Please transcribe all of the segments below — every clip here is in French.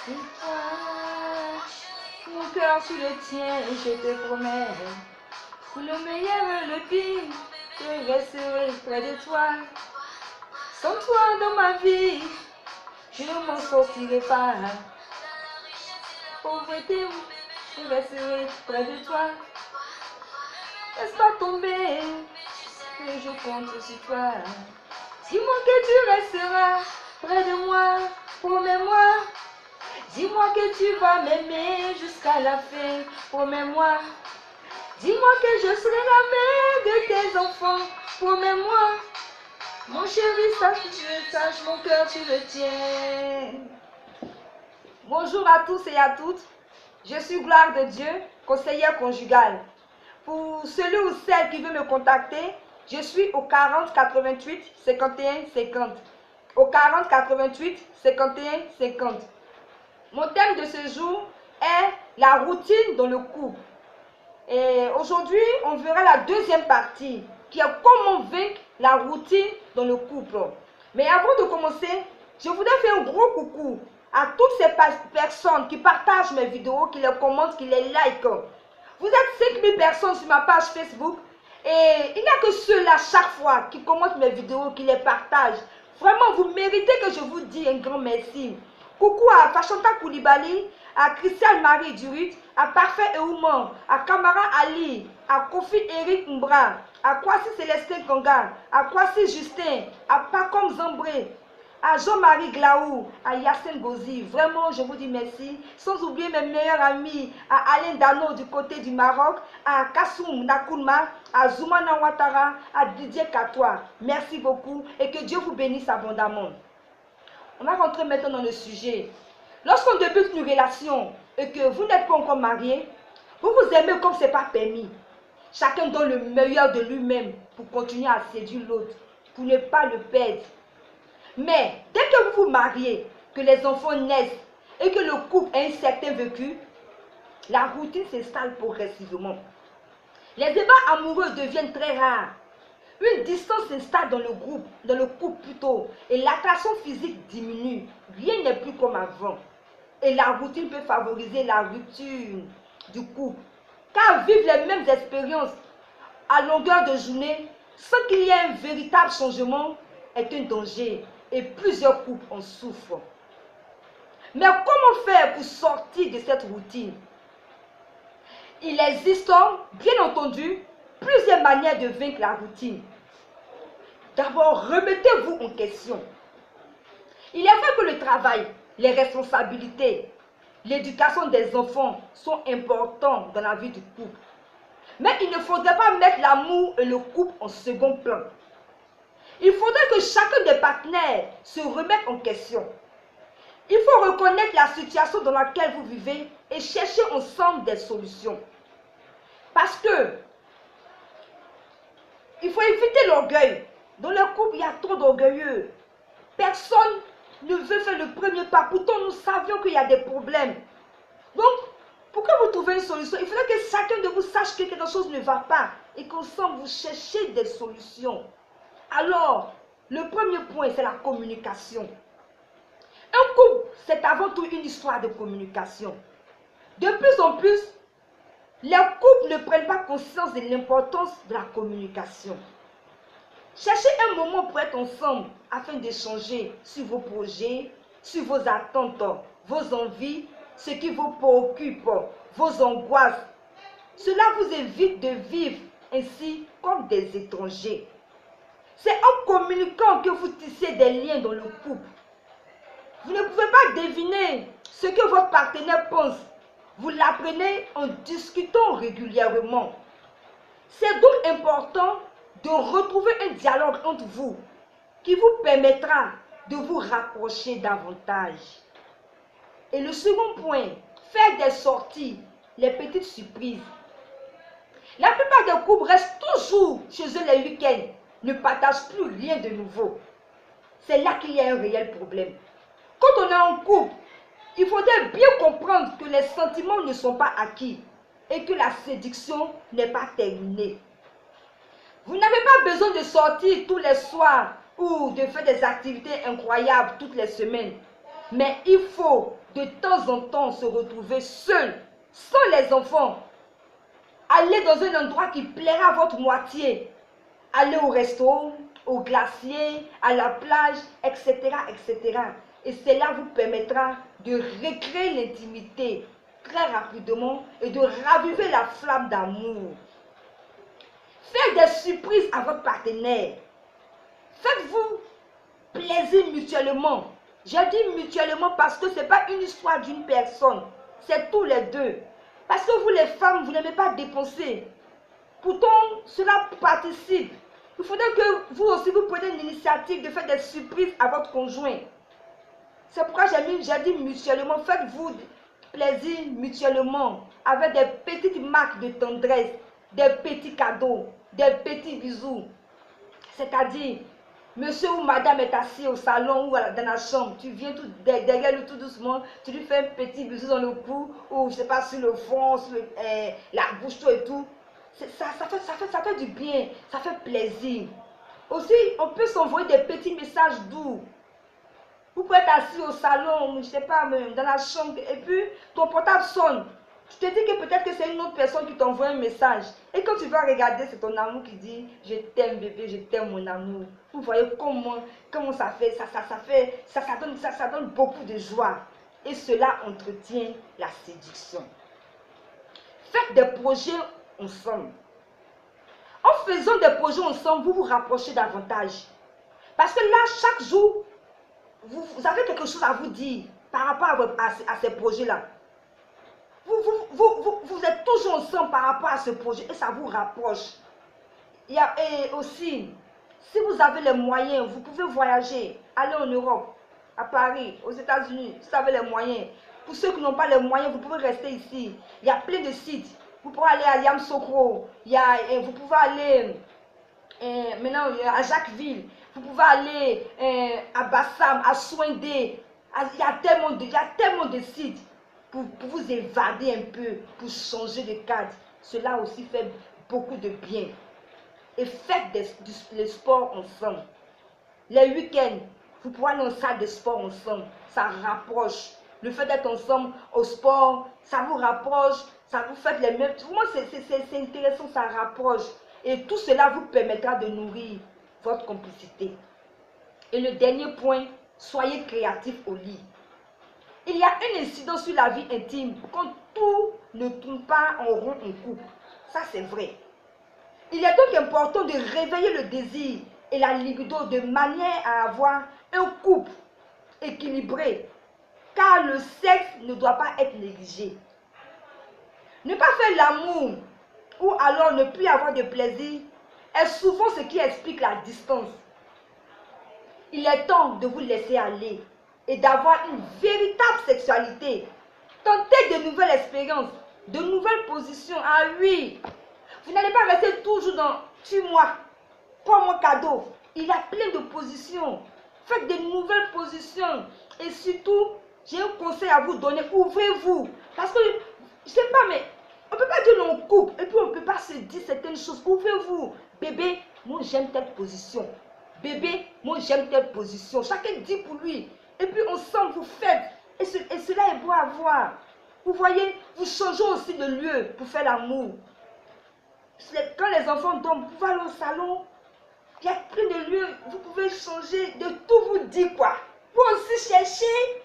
C'est toi, mon cœur tu le tiens, je te promets. Pour le meilleur et le pire, je resterai près de toi. Sans toi dans ma vie, je ne m'en sortirai pas. Pauvreté, je resterai près de toi. Laisse pas tomber, que je compte sur toi. Dis-moi que tu resteras près de moi, promets-moi. Dis-moi que tu vas m'aimer jusqu'à la fin, promets-moi. Dis-moi que je serai la mère de tes enfants, promets-moi. Mon chéri, sache, mon cœur, tu le tiens. Bonjour à tous et à toutes. Je suis Gloire de Dieu, conseillère conjugale. Pour celui ou celle qui veut me contacter, je suis au 40 88 51 50. Au 40 88 51 50. Mon thème de ce jour est la routine dans le couple. Et aujourd'hui, on verra la deuxième partie, qui est comment vaincre la routine dans le couple. Mais avant de commencer, je voudrais faire un gros coucou à toutes ces personnes qui partagent mes vidéos, qui les commentent, qui les likent. Vous êtes 5000 personnes sur ma page Facebook et il n'y a que ceux-là chaque fois qui commentent mes vidéos, qui les partagent. Vraiment, vous méritez que je vous dise un grand merci. Coucou à Fashanta Koulibaly, à Christiane Marie Durit, à Parfait Eouman, à Kamara Ali, à Kofi Eric Mbra, à Kwasi Célestin Konga, à Kwasi Justin, à Pacom Zambré, à Jean-Marie Glaou, à Yassine Gozi. Vraiment, je vous dis merci. Sans oublier mes meilleurs amis, à Alain Dano du côté du Maroc, à Kassoum Nakoulma, à Zoumana Ouattara, à Didier Katoa. Merci beaucoup et que Dieu vous bénisse abondamment. On va rentrer maintenant dans le sujet. Lorsqu'on débute une relation et que vous n'êtes pas encore marié, vous vous aimez comme ce n'est pas permis. Chacun donne le meilleur de lui-même pour continuer à séduire l'autre, pour ne pas le perdre. Mais dès que vous vous mariez, que les enfants naissent et que le couple a un certain vécu, la routine s'installe progressivement. Les débats amoureux deviennent très rares. Une distance s'installe dans le couple plutôt, et l'attraction physique diminue. Rien n'est plus comme avant. Et la routine peut favoriser la rupture du couple. Car vivre les mêmes expériences à longueur de journée, sans qu'il y ait un véritable changement, est un danger. Et plusieurs couples en souffrent. Mais comment faire pour sortir de cette routine? Il existe, bien entendu, plusieurs manières de vaincre la routine. D'abord, remettez-vous en question. Il est vrai que le travail, les responsabilités, l'éducation des enfants sont importants dans la vie du couple. Mais il ne faudrait pas mettre l'amour et le couple en second plan. Il faudrait que chacun des partenaires se remette en question. Il faut reconnaître la situation dans laquelle vous vivez et chercher ensemble des solutions. Parce que il faut éviter l'orgueil. Dans le couple, il y a trop d'orgueilleux. Personne ne veut faire le premier pas. Pourtant, nous savions qu'il y a des problèmes. Donc, pour que vous trouviez une solution, il faudrait que chacun de vous sache que quelque chose ne va pas et qu'ensemble, vous cherchez des solutions. Alors, le premier point, c'est la communication. Un couple, c'est avant tout une histoire de communication. De plus en plus, les couples ne prennent pas conscience de l'importance de la communication. Cherchez un moment pour être ensemble afin d'échanger sur vos projets, sur vos attentes, vos envies, ce qui vous préoccupe, vos angoisses. Cela vous évite de vivre ainsi comme des étrangers. C'est en communiquant que vous tissez des liens dans le couple. Vous ne pouvez pas deviner ce que votre partenaire pense. Vous l'apprenez en discutant régulièrement. C'est donc important de retrouver un dialogue entre vous qui vous permettra de vous rapprocher davantage. Et le second point, faire des sorties, les petites surprises. La plupart des couples restent toujours chez eux les week-ends, ne partagent plus rien de nouveau. C'est là qu'il y a un réel problème. Quand on est en couple, il faudrait bien comprendre que les sentiments ne sont pas acquis et que la séduction n'est pas terminée. Vous n'avez pas besoin de sortir tous les soirs ou de faire des activités incroyables toutes les semaines. Mais il faut de temps en temps se retrouver seul, sans les enfants. Aller dans un endroit qui plaira à votre moitié. Aller au resto, au glacier, à la plage, etc., etc. Et cela vous permettra de recréer l'intimité très rapidement et de raviver la flamme d'amour. Faites des surprises à votre partenaire. Faites-vous plaisir mutuellement. J'ai dit mutuellement parce que ce n'est pas une histoire d'une personne. C'est tous les deux. Parce que vous les femmes, vous n'aimez pas dépenser. Pourtant, cela participe. Il faudrait que vous aussi, vous preniez l'initiative de faire des surprises à votre conjoint. C'est pourquoi j'ai dit mutuellement. Faites-vous plaisir mutuellement avec des petites marques de tendresse, des petits cadeaux, des petits bisous. C'est-à-dire, monsieur ou madame est assis au salon ou dans la chambre, tu viens tout, derrière lui tout doucement, tu lui fais un petit bisou dans le cou ou je sais pas sur le front, sur la bouche, tout et tout. Ça fait du bien, ça fait plaisir. Aussi, on peut s'envoyer des petits messages doux. Vous pouvez être assis au salon, je sais pas, dans la chambre, et puis ton portable sonne. Tu te dis que peut-être que c'est une autre personne qui t'envoie un message. Et quand tu vas regarder, c'est ton amour qui dit « Je t'aime bébé, je t'aime mon amour ». Vous voyez comment ça fait, ça donne beaucoup de joie. Et cela entretient la séduction. Faites des projets ensemble. En faisant des projets ensemble, vous vous rapprochez davantage. Parce que là, chaque jour, vous avez quelque chose à vous dire par rapport à ces projets-là. Vous êtes toujours ensemble par rapport à ce projet et ça vous rapproche. Et aussi, si vous avez les moyens, vous pouvez voyager, aller en Europe, à Paris, aux États-Unis, si vous avez les moyens. Pour ceux qui n'ont pas les moyens, vous pouvez rester ici. Il y a plein de sites. Vous pouvez aller à Yamoussoukro, vous pouvez aller maintenant à Jacquesville, vous pouvez aller à Bassam, à Souindé. Il y a tellement de sites pour vous évader un peu, pour changer de cadre. Cela aussi fait beaucoup de bien. Et faites le sport ensemble. Les week-ends, vous pouvez aller en salle de sport ensemble. Ça rapproche. Le fait d'être ensemble au sport, ça vous rapproche. Ça vous fait les mêmes. Pour moi, c'est intéressant, ça rapproche. Et tout cela vous permettra de nourrir votre complicité. Et le dernier point, soyez créatif au lit. Il y a un incident sur la vie intime quand tout ne tourne pas en rond en couple. Ça, c'est vrai. Il est donc important de réveiller le désir et la libido de manière à avoir un couple équilibré. Car le sexe ne doit pas être négligé. Ne pas faire l'amour ou alors ne plus avoir de plaisir est souvent ce qui explique la distance. Il est temps de vous laisser aller et d'avoir une véritable sexualité. Tentez de nouvelles expériences, de nouvelles positions. Ah oui, vous n'allez pas rester toujours dans « tue-moi, prends mon cadeau ». Il y a plein de positions. Faites de nouvelles positions. Et surtout, j'ai un conseil à vous donner. Ouvrez-vous. Parce que, je ne sais pas, mais on ne peut pas dire non couple. Et puis on ne peut pas se dire certaines choses. Ouvrez-vous. Bébé, moi j'aime telle position. Bébé, moi j'aime telle position. Chacun dit pour lui. Et puis ensemble, vous faites. Et cela est beau à voir. Vous voyez, vous changez aussi de lieu pour faire l'amour. Quand les enfants dorment, vous pouvez aller au salon. Il y a plein de lieux, vous pouvez changer, de tout vous dire quoi. Vous aussi cherchez.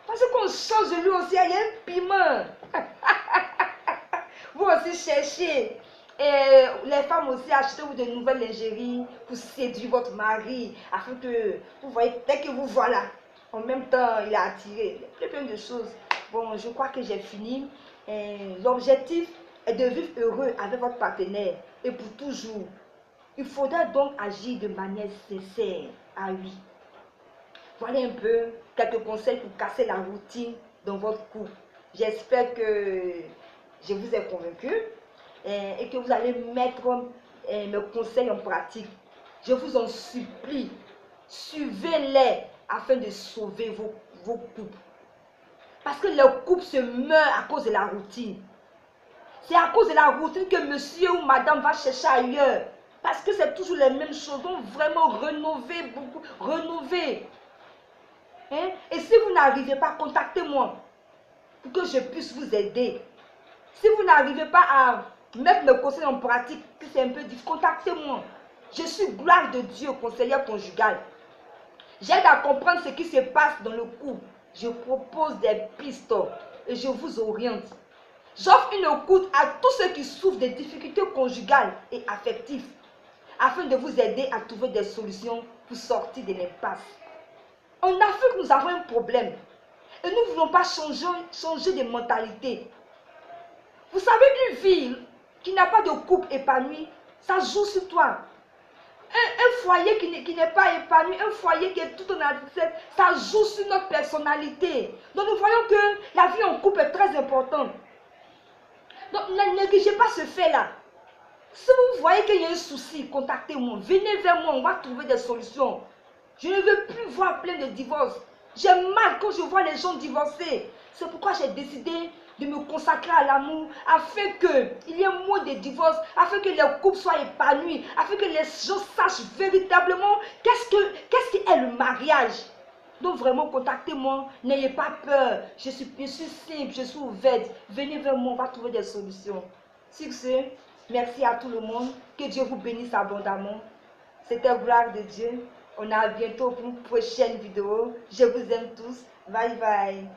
Parce qu'on change de lieu aussi, il y a un piment. Vous aussi cherchez. Et les femmes aussi, achetez-vous de nouvelles lingeries pour séduire votre mari. Afin que, vous voyez, dès que vous voilà, en même temps, il est attiré. Il y a plein de choses. Bon, je crois que j'ai fini. L'objectif est de vivre heureux avec votre partenaire et pour toujours. Il faudra donc agir de manière sincère. Ah oui. Voilà un peu quelques conseils pour casser la routine dans votre couple. J'espère que je vous ai convaincu et que vous allez mettre mes conseils en pratique. Je vous en supplie, suivez-les afin de sauver vos couples. Parce que le couple se meurt à cause de la routine. C'est à cause de la routine que monsieur ou madame va chercher ailleurs. Parce que c'est toujours les mêmes choses. Donc vraiment rénover beaucoup. Rénover. Hein? Et si vous n'arrivez pas, contactez-moi pour que je puisse vous aider. Si vous n'arrivez pas à mettre mes conseils en pratique, que c'est un peu difficile, contactez-moi. Je suis gloire de Dieu, conseillère conjugale. J'aide à comprendre ce qui se passe dans le couple. Je propose des pistes et je vous oriente. J'offre une écoute à tous ceux qui souffrent des difficultés conjugales et affectives, afin de vous aider à trouver des solutions pour sortir de l'impasse. En Afrique, nous avons un problème et nous ne voulons pas changer de mentalité. Vous savez, une vie qui n'a pas de couple épanoui, ça joue sur toi. Un foyer qui n'est pas épanoui, un foyer qui est tout en adolescence, ça joue sur notre personnalité. Donc nous voyons que la vie en couple est très importante. Donc ne négligez pas ce fait-là. Si vous voyez qu'il y a un souci, contactez-moi, venez vers moi, on va trouver des solutions. Je ne veux plus voir plein de divorces. J'ai mal quand je vois les gens divorcer. C'est pourquoi j'ai décidé de me consacrer à l'amour, afin qu'il y ait moins de divorces, afin que les couples soient épanouis, afin que les gens sachent véritablement qu'est-ce qu'est le mariage. Donc vraiment, contactez-moi, n'ayez pas peur. Je suis simple, je suis ouverte. Venez vers moi, on va trouver des solutions. Sur ce, merci à tout le monde. Que Dieu vous bénisse abondamment. C'était gloire de Dieu. On a bientôt pour une prochaine vidéo. Je vous aime tous. Bye bye.